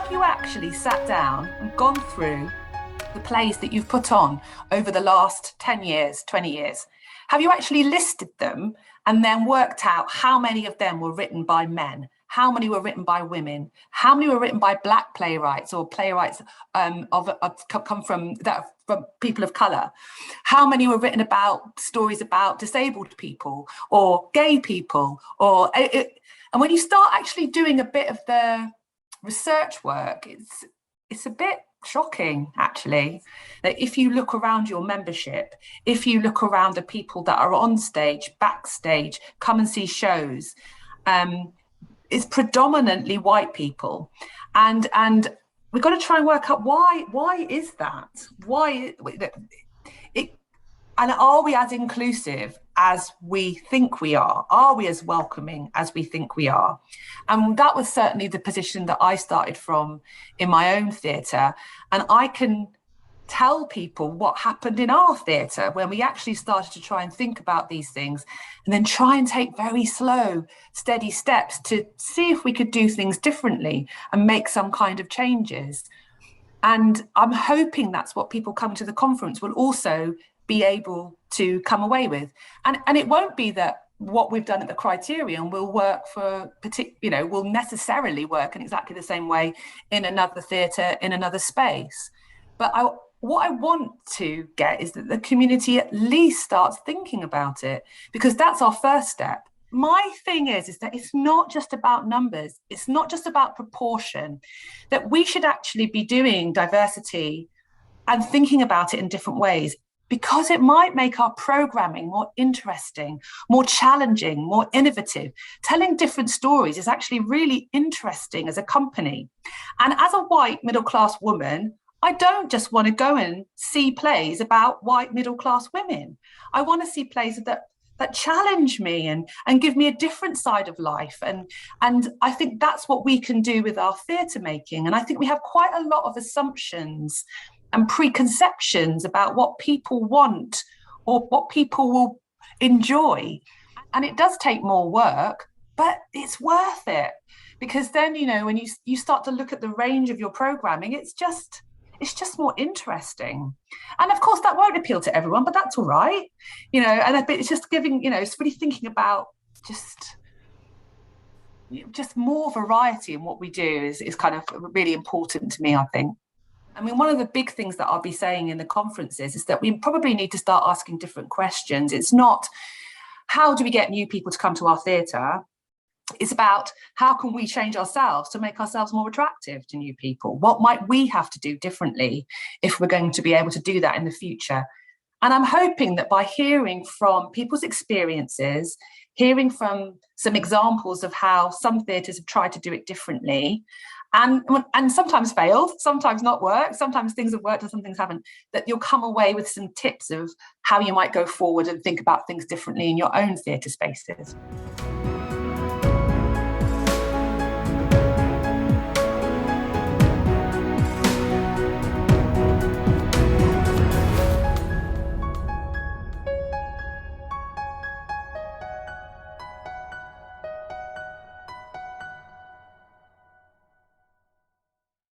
have you actually sat down and gone through the plays that you've put on over the last 10 years, 20 years? Have you actually listed them and then worked out how many of them were written by men? How many were written by women? How many were written by Black playwrights or playwrights come from people of colour? How many were written about stories about disabled people or gay people? And when you start actually doing a bit of the research work, it's a bit shocking, actually, that if you look around your membership, if you look around the people that are on stage, backstage, come and see shows, it's predominantly white people, and we've got to try and work out why is that? Why it, and are we as inclusive as we think we are? Are we as welcoming as we think we are? And that was certainly the position that I started from in my own theatre. And I can tell people what happened in our theatre when we actually started to try and think about these things and then try and take very slow, steady steps to see if we could do things differently and make some kind of changes. And I'm hoping that's what people come to the conference will also be able to come away with. And it won't be that what we've done at the Criterion will work will necessarily work in exactly the same way in another theatre, in another space. But what I want to get is that the community at least starts thinking about it, because that's our first step. My thing is that it's not just about numbers. It's not just about proportion, that we should actually be doing diversity and thinking about it in different ways, because it might make our programming more interesting, more challenging, more innovative. Telling different stories is actually really interesting as a company. And as a white middle-class woman, I don't just want to go and see plays about white middle-class women. I want to see plays that challenge me and give me a different side of life. And I think that's what we can do with our theatre making. And I think we have quite a lot of assumptions and preconceptions about what people want or what people will enjoy. And it does take more work, but it's worth it. Because then, when you start to look at the range of your programming, it's just more interesting. And of course that won't appeal to everyone, but that's all right. And it's just giving, it's really thinking about just more variety in what we do is kind of really important to me, I think. I mean, one of the big things that I'll be saying in the conferences is that we probably need to start asking different questions. It's not how do we get new people to come to our theatre? It's about how can we change ourselves to make ourselves more attractive to new people? What might we have to do differently if we're going to be able to do that in the future? And I'm hoping that by hearing from people's experiences, hearing from some examples of how some theatres have tried to do it differently, and sometimes failed, sometimes not worked, sometimes things have worked and some things haven't, that you'll come away with some tips of how you might go forward and think about things differently in your own theatre spaces.